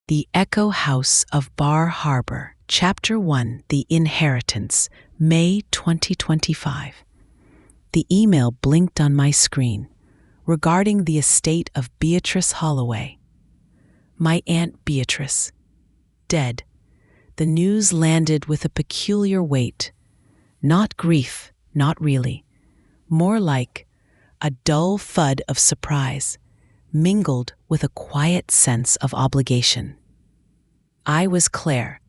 The Echo House of Bar Harbor, Chapter 1, The Inheritance, May 2025. The email blinked on my screen regarding the estate of Beatrice Holloway. My Aunt Beatrice, dead. The news landed with a peculiar weight. Not grief, not really. More like a dull thud of surprise, mingled with a quiet sense of obligation. I was Claire,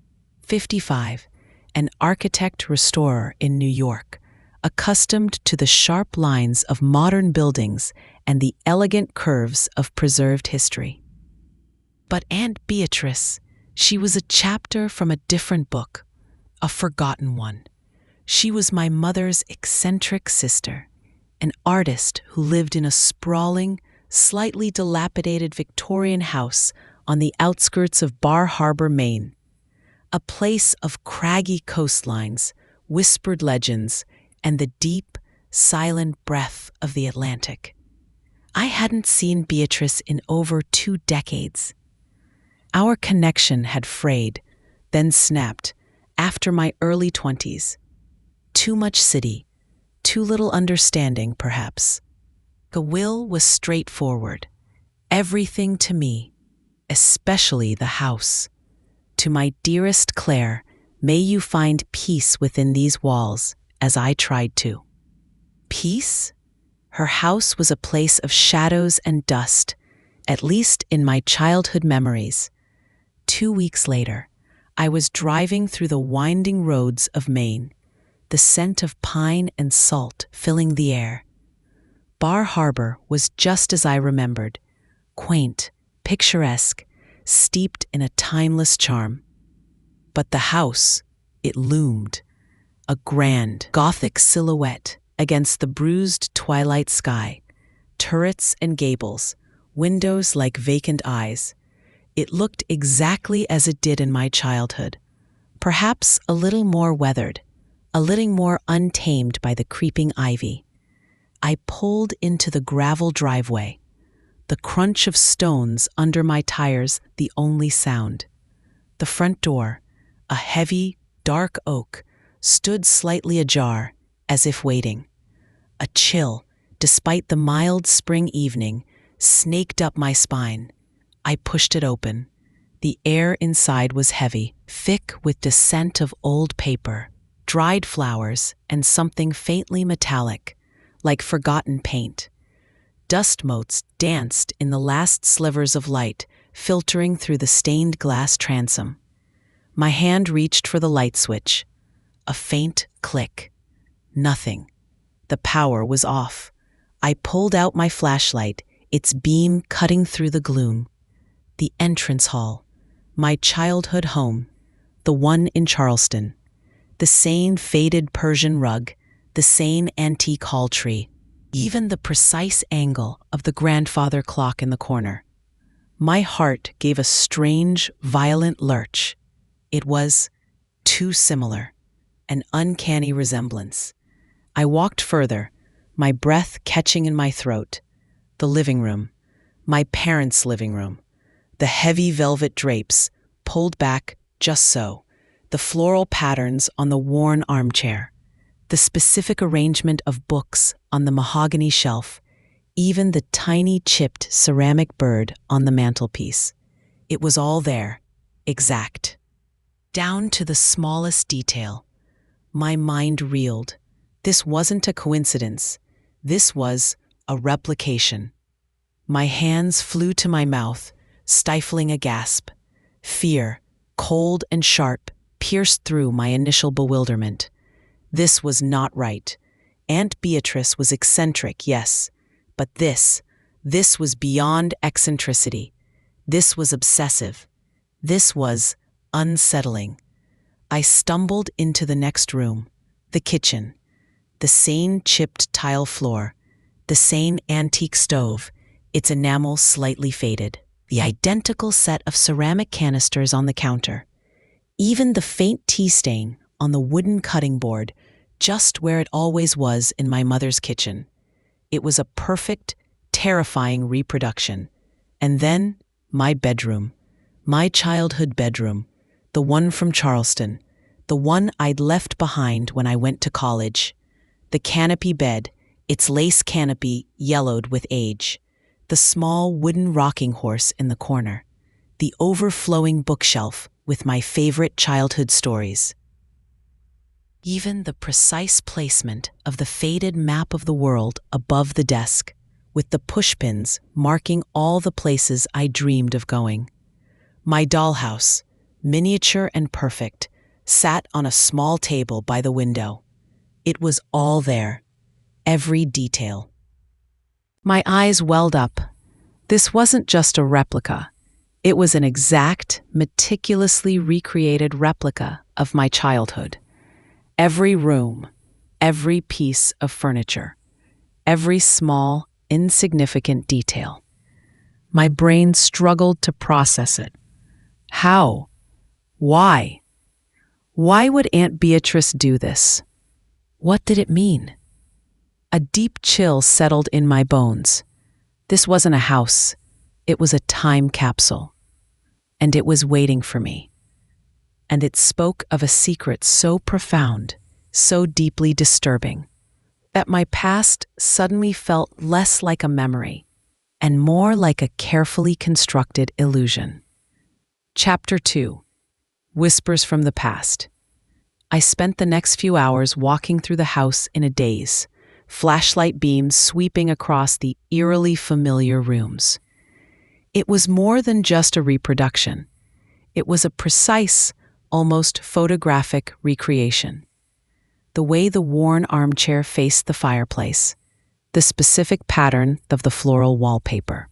55, an architect-restorer in New York, accustomed to the sharp lines of modern buildings and the elegant curves of preserved history. But Aunt Beatrice, she was a chapter from a different book, a forgotten one. She was my mother's eccentric sister, an artist who lived in a sprawling, slightly dilapidated Victorian house on the outskirts of Bar Harbor, Maine, a place of craggy coastlines, whispered legends, and the deep, silent breath of the Atlantic. I hadn't seen Beatrice in over 2 decades. Our connection had frayed, then snapped, after my early 20s. Too much city, too little understanding, perhaps. The will was straightforward. Everything to me, especially the house. To my dearest Claire, may you find peace within these walls, as I tried to. Peace? Her house was a place of shadows and dust, at least in my childhood memories. 2 weeks later, I was driving through the winding roads of Maine, the scent of pine and salt filling the air. Bar Harbor was just as I remembered, quaint, picturesque, steeped in a timeless charm. But the house, it loomed, a grand, Gothic silhouette against the bruised twilight sky, turrets and gables, windows like vacant eyes. It looked exactly as it did in my childhood, perhaps a little more weathered, a little more untamed by the creeping ivy. I pulled into the gravel driveway, the crunch of stones under my tires the only sound. The front door, a heavy, dark oak, stood slightly ajar, as if waiting. A chill, despite the mild spring evening, snaked up my spine. I pushed it open. The air inside was heavy, thick with the scent of old paper, dried flowers, and something faintly metallic, like forgotten paint. Dust motes danced in the last slivers of light, filtering through the stained glass transom. My hand reached for the light switch. A faint click. Nothing. The power was off. I pulled out my flashlight, its beam cutting through the gloom. The entrance hall. My childhood home. The one in Charleston. The same faded Persian rug. The same antique hall tree. Even the precise angle of the grandfather clock in the corner. My heart gave a strange, violent lurch. It was too similar, an uncanny resemblance. I walked further, my breath catching in my throat. The living room, my parents' living room. The heavy velvet drapes, pulled back just so. The floral patterns on the worn armchair. The specific arrangement of books on the mahogany shelf, even the tiny chipped ceramic bird on the mantelpiece. It was all there, exact. Down to the smallest detail. My mind reeled. This wasn't a coincidence. This was a replication. My hands flew to my mouth, stifling a gasp. Fear, cold and sharp, pierced through my initial bewilderment. This was not right. Aunt Beatrice was eccentric, yes, but this was beyond eccentricity. This was obsessive. This was unsettling. I stumbled into the next room, the kitchen. The same chipped tile floor, the same antique stove, its enamel slightly faded, the identical set of ceramic canisters on the counter, even the faint tea stain on the wooden cutting board, just where it always was in my mother's kitchen. It was a perfect, terrifying reproduction. And then, my bedroom. My childhood bedroom, the one from Charleston, the one I'd left behind when I went to college. The canopy bed, its lace canopy yellowed with age. The small wooden rocking horse in the corner. The overflowing bookshelf with my favorite childhood stories. Even the precise placement of the faded map of the world above the desk, with the pushpins marking all the places I dreamed of going. My dollhouse, miniature and perfect, sat on a small table by the window. It was all there, every detail. My eyes welled up. This wasn't just a replica. It was an exact, meticulously recreated replica of my childhood. Every room, every piece of furniture, every small, insignificant detail. My brain struggled to process it. How? Why? Why would Aunt Beatrice do this? What did it mean? A deep chill settled in my bones. This wasn't a house. It was a time capsule. And it was waiting for me. And it spoke of a secret so profound, so deeply disturbing, that my past suddenly felt less like a memory and more like a carefully constructed illusion. Chapter 2. Whispers from the Past. I spent the next few hours walking through the house in a daze, flashlight beams sweeping across the eerily familiar rooms. It was more than just a reproduction. It was a precise, almost photographic recreation. The way the worn armchair faced the fireplace, the specific pattern of the floral wallpaper,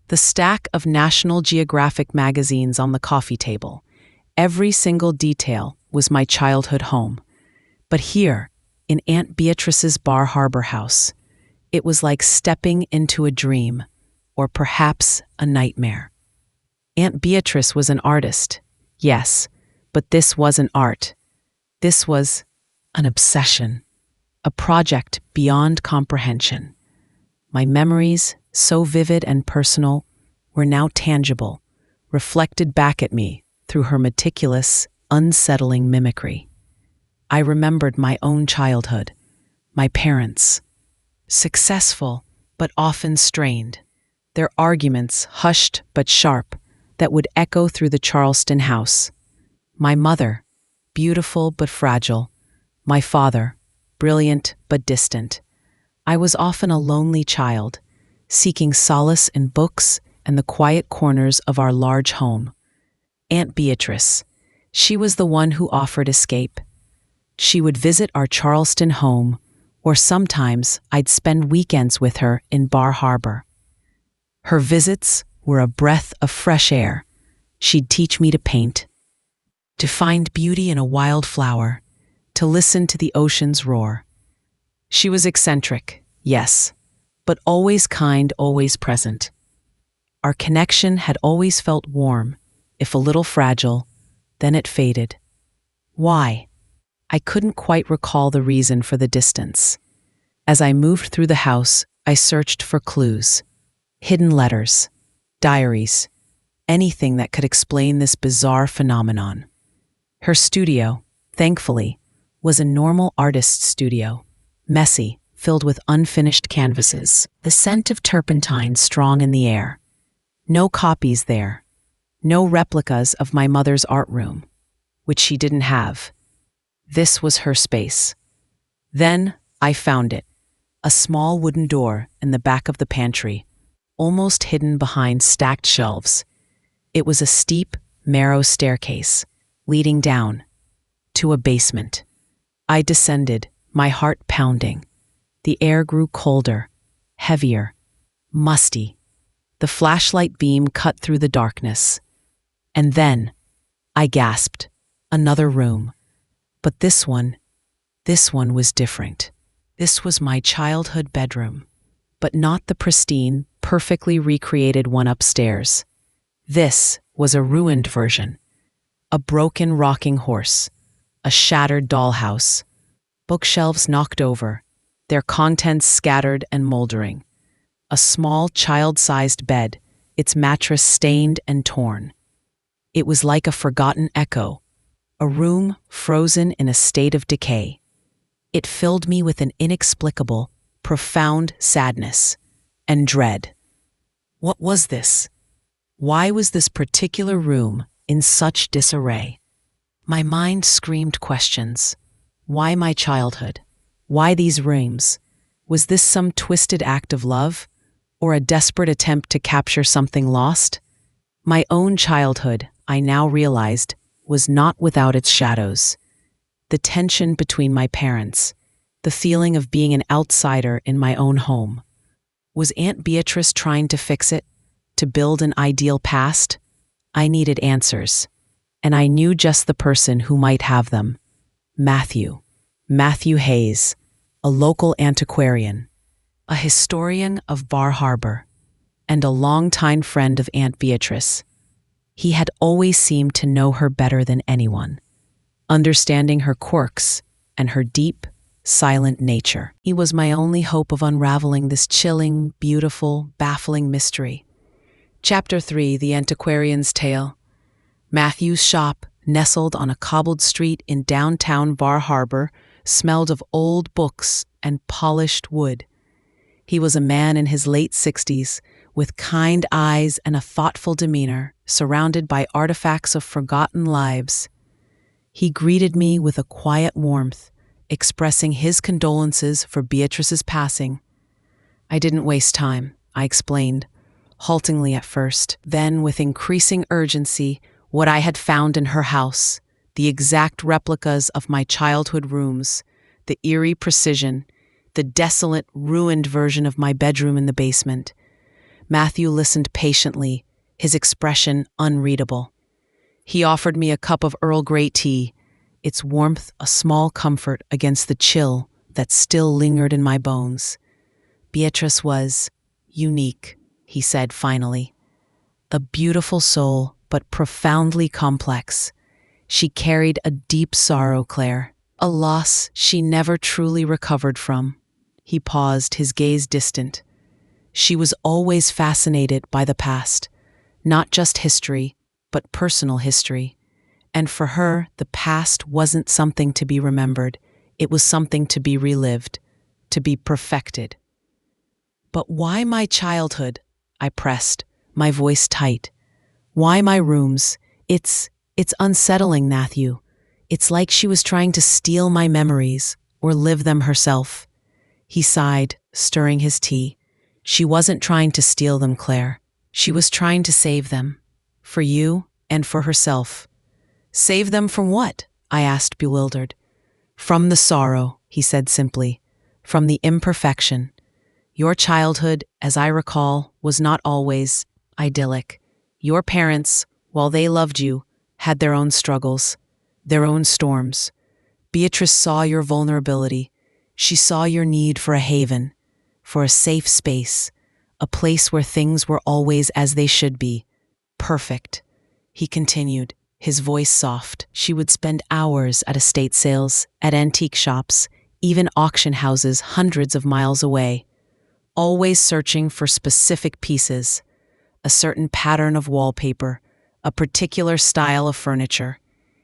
the stack of National Geographic magazines on the coffee table. Every single detail was my childhood home. But here, in Aunt Beatrice's Bar Harbor house, it was like stepping into a dream, or perhaps a nightmare. Aunt Beatrice was an artist, yes, but this wasn't art. This was an obsession, a project beyond comprehension. My memories, so vivid and personal, were now tangible, reflected back at me through her meticulous, unsettling mimicry. I remembered my own childhood, my parents, successful but often strained, their arguments hushed but sharp that would echo through the Charleston house. My mother, beautiful but fragile, my father, brilliant but distant. I was often a lonely child, seeking solace in books and the quiet corners of our large home. Aunt Beatrice, she was the one who offered escape. She would visit our Charleston home, or sometimes I'd spend weekends with her in Bar Harbor. Her visits were a breath of fresh air. She'd teach me to paint, to find beauty in a wild flower, to listen to the ocean's roar. She was eccentric, yes, but always kind, always present. Our connection had always felt warm, if a little fragile, then it faded. Why? I couldn't quite recall the reason for the distance. As I moved through the house, I searched for clues, hidden letters, diaries, anything that could explain this bizarre phenomenon. Her studio, thankfully, was a normal artist's studio, messy, filled with unfinished canvases, the scent of turpentine strong in the air. No copies there. No replicas of my mother's art room, which she didn't have. This was her space. Then I found it, a small wooden door in the back of the pantry, almost hidden behind stacked shelves. It was a steep, narrow staircase, leading down to a basement. I descended, my heart pounding. The air grew colder, heavier, musty. The flashlight beam cut through the darkness. And then, I gasped, another room. But this one was different. This was my childhood bedroom, but not the pristine, perfectly recreated one upstairs. This was a ruined version. A broken rocking horse, a shattered dollhouse, bookshelves knocked over, their contents scattered and moldering. A small child-sized bed, its mattress stained and torn. It was like a forgotten echo, a room frozen in a state of decay. It filled me with an inexplicable, profound sadness and dread. What was this? Why was this particular room in such disarray? My mind screamed questions. Why my childhood? Why these rooms? Was this some twisted act of love, or a desperate attempt to capture something lost? My own childhood, I now realized, was not without its shadows. The tension between my parents, the feeling of being an outsider in my own home. Was Aunt Beatrice trying to fix it, to build an ideal past? I needed answers, and I knew just the person who might have them. Matthew Hayes, a local antiquarian, a historian of Bar Harbor, and a longtime friend of Aunt Beatrice. He had always seemed to know her better than anyone, understanding her quirks and her deep, silent nature. He was my only hope of unraveling this chilling, beautiful, baffling mystery. Chapter 3: The Antiquarian's Tale. Matthew's shop, nestled on a cobbled street in downtown Bar Harbor, smelled of old books and polished wood. He was a man in his late 60s, with kind eyes and a thoughtful demeanor, surrounded by artifacts of forgotten lives. He greeted me with a quiet warmth, expressing his condolences for Beatrice's passing. I didn't waste time, I explained, haltingly at first, then with increasing urgency, what I had found in her house, the exact replicas of my childhood rooms, the eerie precision, the desolate, ruined version of my bedroom in the basement. Matthew listened patiently, his expression unreadable. He offered me a cup of Earl Grey tea, its warmth a small comfort against the chill that still lingered in my bones. Beatrice was unique, he said finally. A beautiful soul, but profoundly complex. She carried a deep sorrow, Claire, a loss she never truly recovered from. He paused, his gaze distant. She was always fascinated by the past, not just history, but personal history. And for her, the past wasn't something to be remembered. It was something to be relived, to be perfected. But why my childhood? I pressed, my voice tight. Why my rooms? It's unsettling, Matthew. It's like she was trying to steal my memories or live them herself. He sighed, stirring his tea. She wasn't trying to steal them, Claire. She was trying to save them. For you and for herself. Save them from what? I asked, bewildered. From the sorrow, he said simply. From the imperfection. Your childhood, as I recall, was not always idyllic. Your parents, while they loved you, had their own struggles, their own storms. Beatrice saw your vulnerability. She saw your need for a haven, for a safe space, a place where things were always as they should be. Perfect. He continued, his voice soft. She would spend hours at estate sales, at antique shops, even auction houses hundreds of miles away, always searching for specific pieces, a certain pattern of wallpaper, a particular style of furniture.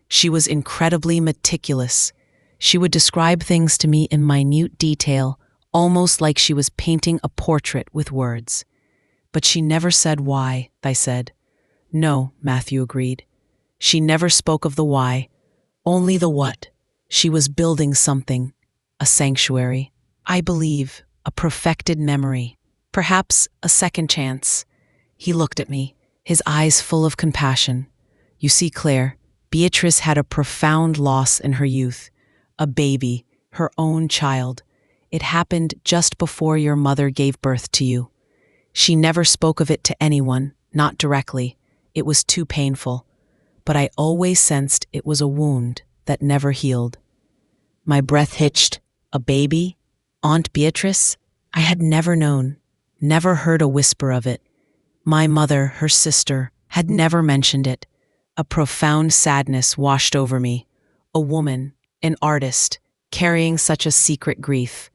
She was incredibly meticulous. She would describe things to me in minute detail, almost like she was painting a portrait with words. But she never said why, I said. No, Matthew agreed. She never spoke of the why, only the what. She was building something, a sanctuary. I believe, a perfected memory, perhaps a second chance. He looked at me, his eyes full of compassion. You see, Claire, Beatrice had a profound loss in her youth. A baby, her own child. It happened just before your mother gave birth to you. She never spoke of it to anyone, not directly. It was too painful. But I always sensed it was a wound that never healed. My breath hitched. A baby? Aunt Beatrice? I had never known, never heard a whisper of it. My mother, her sister, had never mentioned it. A profound sadness washed over me. A woman, an artist, carrying such a secret grief.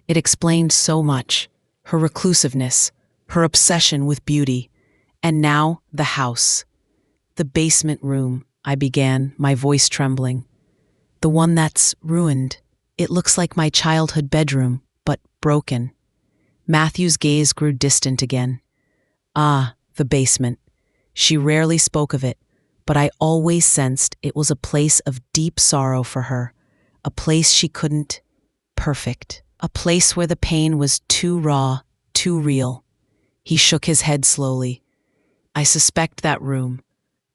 It explained so much. Her reclusiveness, her obsession with beauty. And now, the house. The basement room, I began, my voice trembling. The one that's ruined. It looks like my childhood bedroom, but broken. Matthew's gaze grew distant again. Ah, the basement. She rarely spoke of it, but I always sensed it was a place of deep sorrow for her, a place she couldn't perfect, a place where the pain was too raw, too real. He shook his head slowly. I suspect that room.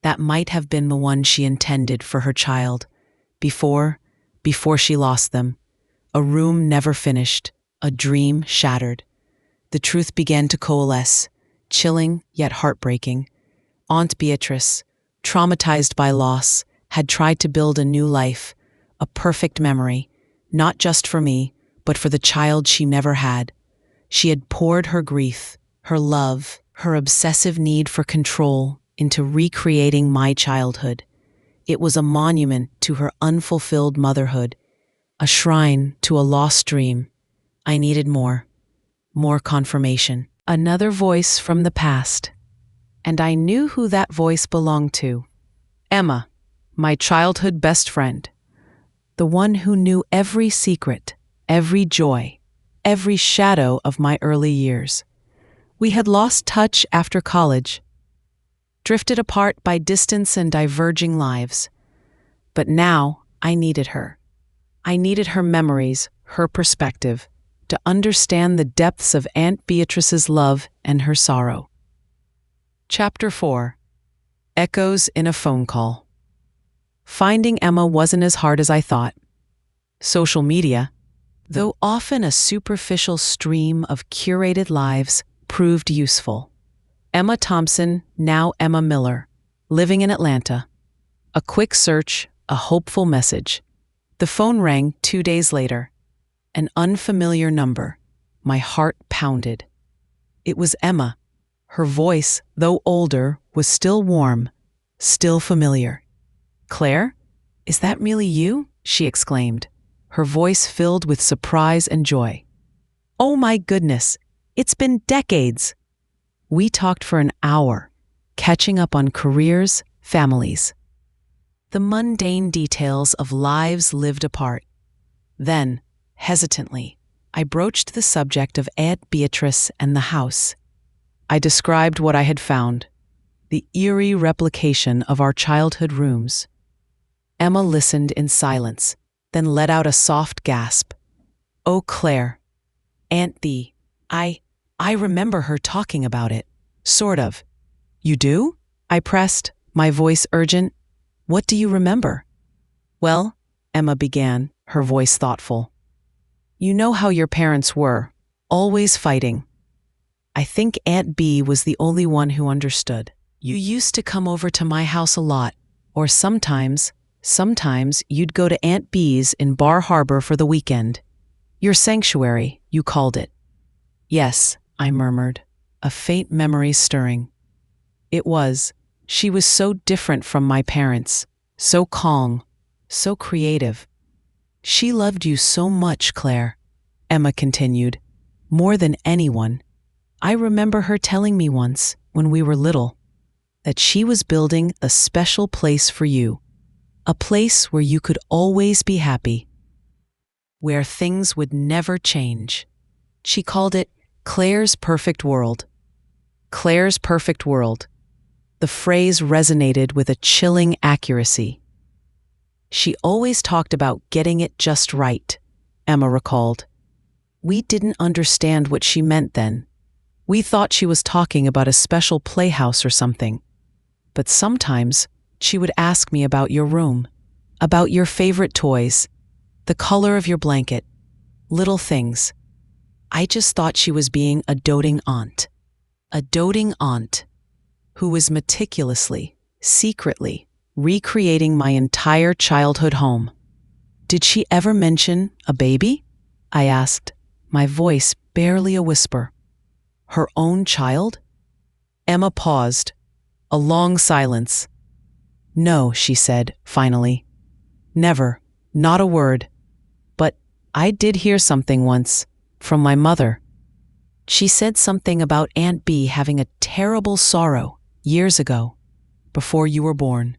That might have been the one she intended for her child. Before she lost them. A room never finished, a dream shattered. The truth began to coalesce, chilling yet heartbreaking. Aunt Beatrice, traumatized by loss, had tried to build a new life, a perfect memory, not just for me, but for the child she never had. She had poured her grief, her love, her obsessive need for control into recreating my childhood. It was a monument to her unfulfilled motherhood, a shrine to a lost dream. I needed more confirmation. Another voice from the past. And I knew who that voice belonged to. Emma, my childhood best friend. The one who knew every secret, every joy, every shadow of my early years. We had lost touch after college, drifted apart by distance and diverging lives. But now I needed her. I needed her memories, her perspective, to understand the depths of Aunt Beatrice's love and her sorrow. Chapter 4. Echoes in a Phone Call. Finding Emma wasn't as hard as I thought. Social media, though often a superficial stream of curated lives, proved useful. Emma Thompson, now Emma Miller, living in Atlanta. A quick search, a hopeful message. The phone rang 2 days later. An unfamiliar number. My heart pounded. It was Emma. Her voice, though older, was still warm, still familiar. "Claire, is that really you?" she exclaimed, her voice filled with surprise and joy. "Oh my goodness, it's been decades." We talked for an hour, catching up on careers, families, the mundane details of lives lived apart. Then, hesitantly, I broached the subject of Aunt Beatrice and the house. I described what I had found, the eerie replication of our childhood rooms. Emma listened in silence, then let out a soft gasp. "Oh, Claire, Aunt Bee, I remember her talking about it. Sort of." "You do?" I pressed, my voice urgent. "What do you remember?" "Well," Emma began, her voice thoughtful. "You know how your parents were, always fighting. I think Aunt Bee was the only one who understood. You used to come over to my house a lot, or sometimes you'd go to Aunt Bee's in Bar Harbor for the weekend. Your sanctuary, you called it." "Yes," I murmured, a faint memory stirring. It was. She was so different from my parents, so calm, so creative. "She loved you so much, Claire," Emma continued, "more than anyone. I remember her telling me once, when we were little, that she was building a special place for you, a place where you could always be happy, where things would never change. She called it Claire's perfect world." Claire's perfect world. The phrase resonated with a chilling accuracy. "She always talked about getting it just right," Emma recalled. "We didn't understand what she meant then. We thought she was talking about a special playhouse or something. But sometimes she would ask me about your room, about your favorite toys, the color of your blanket, little things. I just thought she was being a doting aunt who was meticulously, secretly, recreating my entire childhood home." "Did she ever mention a baby?" I asked, my voice barely a whisper. "Her own child?" Emma paused, a long silence. "No," she said, finally. "Never, not a word. But I did hear something once, from my mother. She said something about Aunt Bee having a terrible sorrow, years ago. before you were born.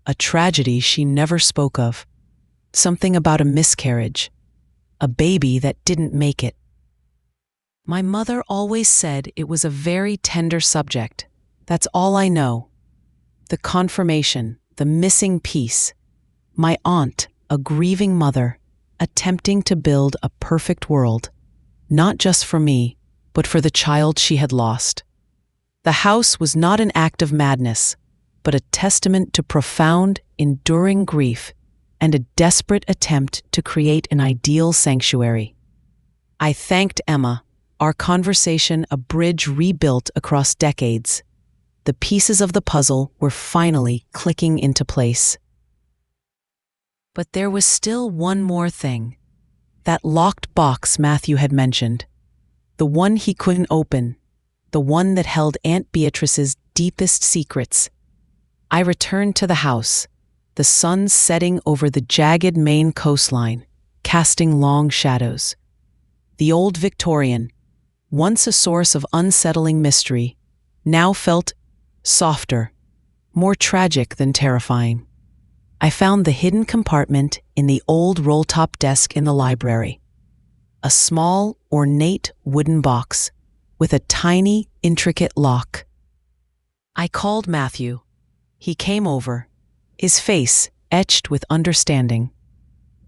A tragedy she never spoke of. Something about a miscarriage. A baby that didn't make it. My mother always said it was a very tender subject. That's all I know. The confirmation, the missing piece. My aunt, a grieving mother, attempting to build a perfect world, not just for me, but for the child she had lost. The house was not an act of madness, but a testament to profound, enduring grief and a desperate attempt to create an ideal sanctuary. I thanked Emma, our conversation a bridge rebuilt across decades. The pieces of the puzzle were finally clicking into place. But there was still one more thing. That locked box Matthew had mentioned. The one he couldn't open. The one that held Aunt Beatrice's deepest secrets. I returned to the house, the sun setting over the jagged Maine coastline, casting long shadows. The old Victorian, once a source of unsettling mystery, now felt softer, more tragic than terrifying. I found the hidden compartment in the old roll-top desk in the library. A small, ornate wooden box with a tiny, intricate lock. I called Matthew. He came over, his face etched with understanding.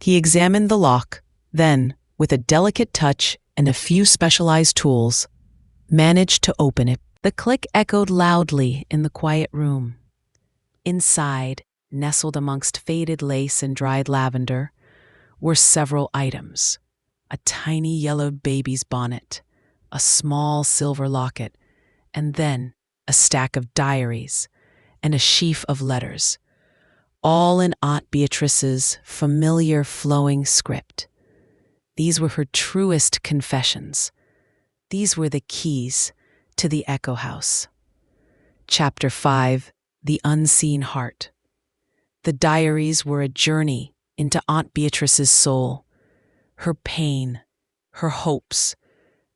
He examined the lock, then, with a delicate touch and a few specialized tools, managed to open it. The click echoed loudly in the quiet room. Inside, nestled amongst faded lace and dried lavender, were several items. A tiny yellowed baby's bonnet, a small silver locket, and then a stack of diaries and a sheaf of letters, all in Aunt Beatrice's familiar flowing script. These were her truest confessions. These were the keys to the Echo House. Chapter 5, The Unseen Heart. The diaries were a journey into Aunt Beatrice's soul, her pain, her hopes,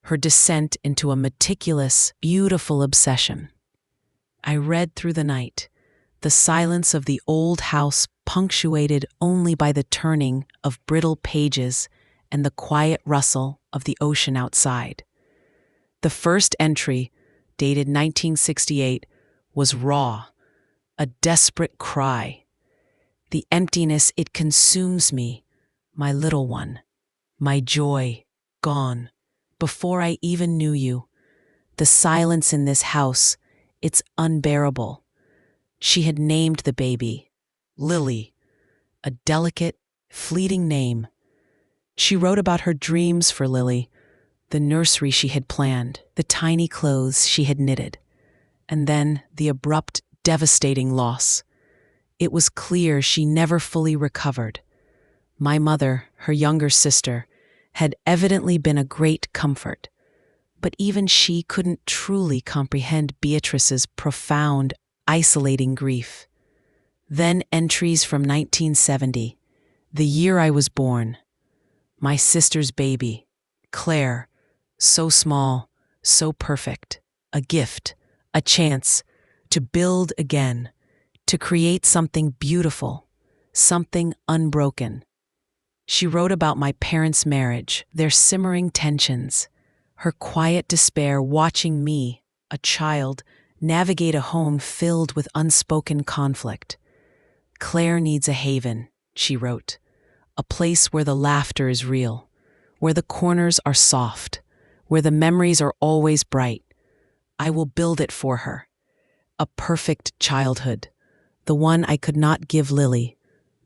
her descent into a meticulous, beautiful obsession. I read through the night, the silence of the old house punctuated only by the turning of brittle pages and the quiet rustle of the ocean outside. The first entry, dated 1968, was raw, a desperate cry. The emptiness, it consumes me, my little one, my joy, gone, before I even knew you. The silence in this house, it's unbearable. She had named the baby, Lily, a delicate, fleeting name. She wrote about her dreams for Lily, the nursery she had planned, the tiny clothes she had knitted, and then the abrupt, devastating loss. It was clear she never fully recovered. My mother, her younger sister, had evidently been a great comfort, but even she couldn't truly comprehend Beatrice's profound, isolating grief. Then entries from 1970, the year I was born. My sister's baby, Claire, so small, so perfect, a gift, a chance to build again, to create something beautiful, something unbroken. She wrote about my parents' marriage, their simmering tensions, her quiet despair watching me, a child, navigate a home filled with unspoken conflict. Claire needs a haven, she wrote, a place where the laughter is real, where the corners are soft, where the memories are always bright. I will build it for her. A perfect childhood, the one I could not give Lily,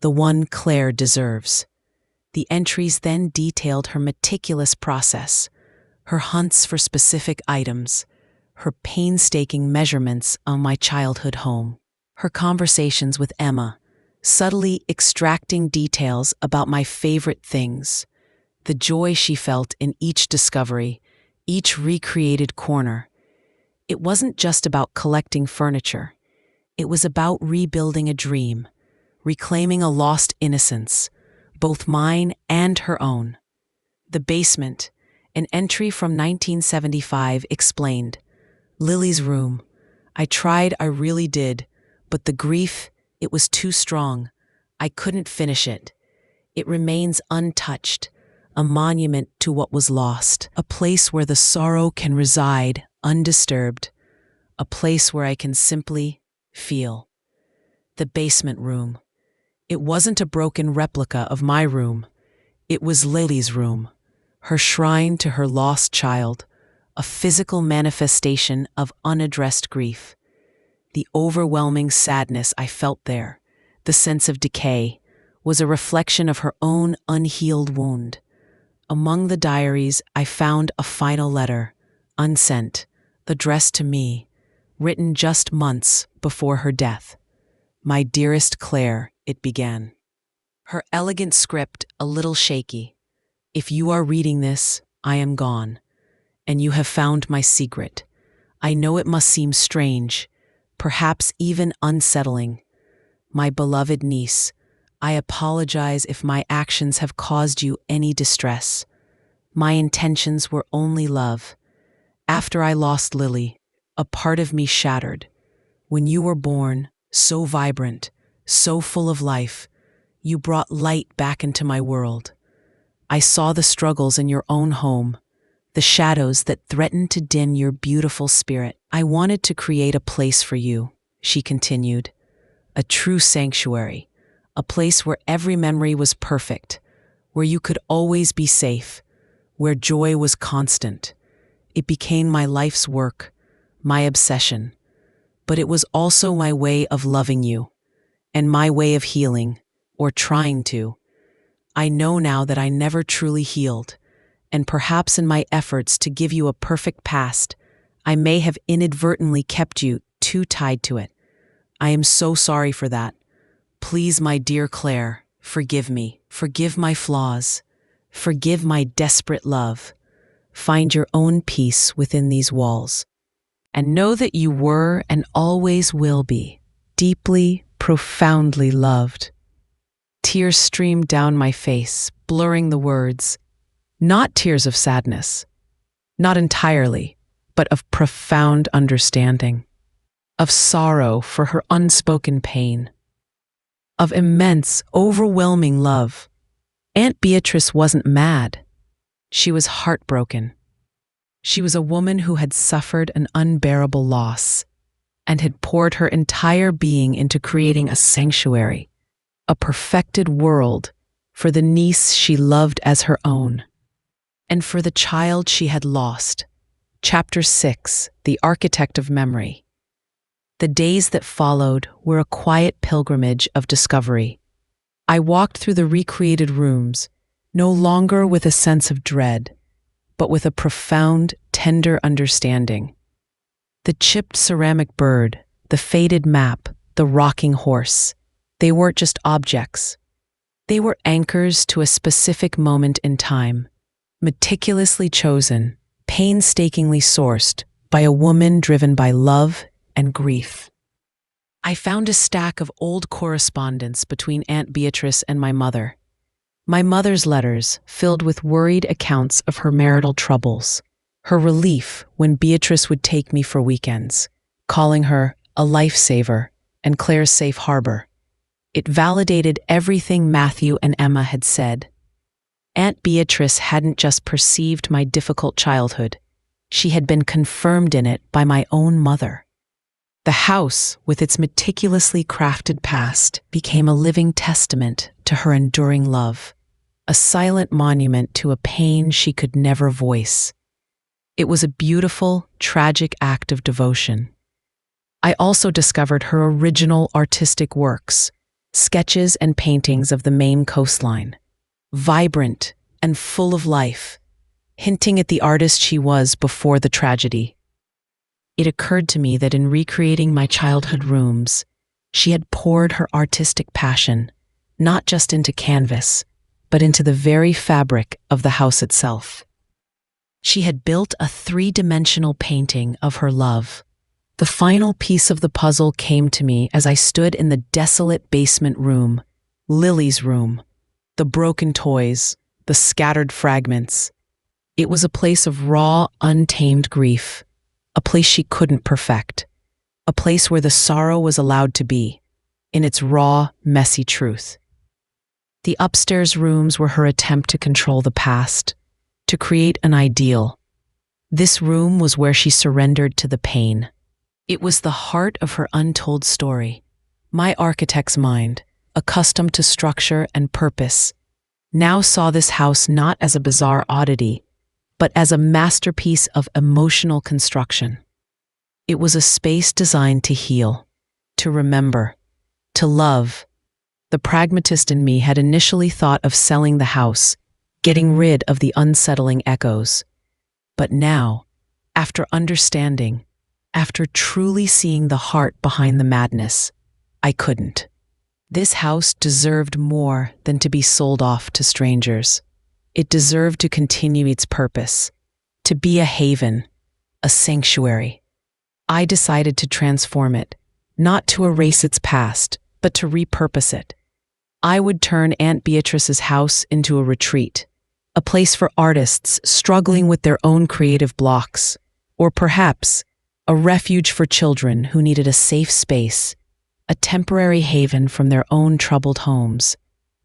the one Claire deserves. The entries then detailed her meticulous process, her hunts for specific items, her painstaking measurements on my childhood home, her conversations with Emma, subtly extracting details about my favorite things, the joy she felt in each discovery, each recreated corner. It wasn't just about collecting furniture. It was about rebuilding a dream, reclaiming a lost innocence, both mine and her own. The basement, an entry from 1975, explained, Lily's room. I really did, But the grief, it was too strong. I couldn't finish it. It remains untouched, a monument to what was lost, a place where the sorrow can reside undisturbed, a place where I can simply feel. The basement room. It wasn't a broken replica of my room. It was Lily's room, her shrine to her lost child, a physical manifestation of unaddressed grief. The overwhelming sadness I felt there, the sense of decay, was a reflection of her own unhealed wound. Among the diaries, I found a final letter, unsent, addressed to me, written just months before her death. "My dearest Claire," it began. Her elegant script a little shaky. "If you are reading this, I am gone, and you have found my secret. I know it must seem strange, perhaps even unsettling. My beloved niece, I apologize if my actions have caused you any distress. My intentions were only love. After I lost Lily, a part of me shattered. When you were born, so vibrant, so full of life, you brought light back into my world. I saw the struggles in your own home, the shadows that threatened to dim your beautiful spirit. I wanted to create a place for you," she continued, "a true sanctuary, a place where every memory was perfect, where you could always be safe, where joy was constant. It became my life's work, my obsession, but it was also my way of loving you, and my way of healing, or trying to. I know now that I never truly healed, and perhaps in my efforts to give you a perfect past, I may have inadvertently kept you too tied to it. I am so sorry for that. Please, my dear Claire, forgive me. Forgive my flaws. Forgive my desperate love. Find your own peace within these walls. And know that you were and always will be deeply, profoundly loved." Tears streamed down my face, blurring the words. Not tears of sadness. Not entirely, but of profound understanding. Of sorrow for her unspoken pain. Of immense, overwhelming love. Aunt Beatrice wasn't mad. She was heartbroken. She was a woman who had suffered an unbearable loss and had poured her entire being into creating a sanctuary, a perfected world for the niece she loved as her own, and for the child she had lost. Chapter 6, The Architect of Memory. The days that followed were a quiet pilgrimage of discovery. I walked through the recreated rooms, no longer with a sense of dread, but with a profound, tender understanding. The chipped ceramic bird, the faded map, the rocking horse, they weren't just objects. They were anchors to a specific moment in time, meticulously chosen, painstakingly sourced by a woman driven by love and grief. I found a stack of old correspondence between Aunt Beatrice and my mother. My mother's letters filled with worried accounts of her marital troubles, her relief when Beatrice would take me for weekends, calling her a lifesaver and Claire's safe harbor. It validated everything Matthew and Emma had said. Aunt Beatrice hadn't just perceived my difficult childhood, she had been confirmed in it by my own mother. The house, with its meticulously crafted past, became a living testament to her enduring love, a silent monument to a pain she could never voice. It was a beautiful, tragic act of devotion. I also discovered her original artistic works, sketches and paintings of the Maine coastline, vibrant and full of life, hinting at the artist she was before the tragedy. It occurred to me that in recreating my childhood rooms, she had poured her artistic passion, not just into canvas, but into the very fabric of the house itself. She had built a three-dimensional painting of her love. The final piece of the puzzle came to me as I stood in the desolate basement room, Lily's room, the broken toys, the scattered fragments. It was a place of raw, untamed grief, a place she couldn't perfect, a place where the sorrow was allowed to be, in its raw, messy truth. The upstairs rooms were her attempt to control the past, to create an ideal. This room was where she surrendered to the pain. It was the heart of her untold story. My architect's mind, accustomed to structure and purpose, now saw this house not as a bizarre oddity, but as a masterpiece of emotional construction. It was a space designed to heal, to remember, to love. The pragmatist in me had initially thought of selling the house, getting rid of the unsettling echoes. But now, after understanding, after truly seeing the heart behind the madness, I couldn't. This house deserved more than to be sold off to strangers. It deserved to continue its purpose, to be a haven, a sanctuary. I decided to transform it, not to erase its past, but to repurpose it. I would turn Aunt Beatrice's house into a retreat, a place for artists struggling with their own creative blocks, or perhaps a refuge for children who needed a safe space, a temporary haven from their own troubled homes,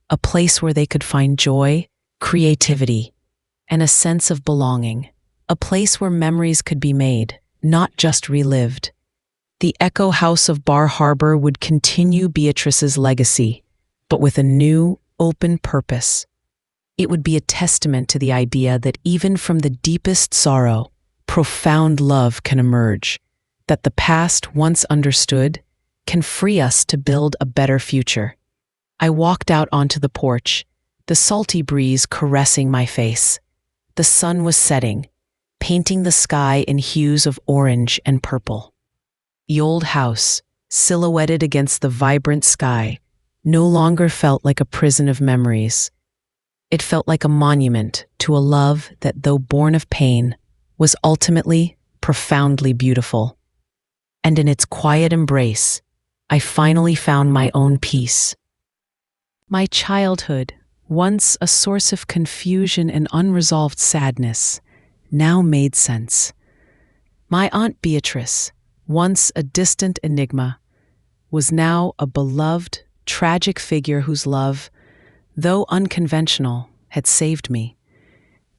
a place where they could find joy, creativity, and a sense of belonging, a place where memories could be made, not just relived. The Echo House of Bar Harbor would continue Beatrice's legacy, but with a new, open purpose. It would be a testament to the idea that even from the deepest sorrow, profound love can emerge, that the past, once understood, can free us to build a better future. I walked out onto the porch, the salty breeze caressing my face. The sun was setting, painting the sky in hues of orange and purple. The old house, silhouetted against the vibrant sky, no longer felt like a prison of memories. It felt like a monument to a love that, though born of pain, was ultimately profoundly beautiful. And in its quiet embrace, I finally found my own peace. My childhood, once a source of confusion and unresolved sadness, now made sense. My Aunt Beatrice, once a distant enigma, was now a beloved, tragic figure whose love, though unconventional, had saved me.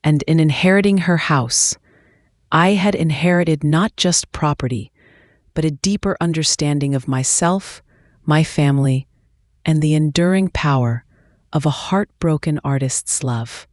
And in inheriting her house, I had inherited not just property, but a deeper understanding of myself, my family, and the enduring power of a heartbroken artist's love.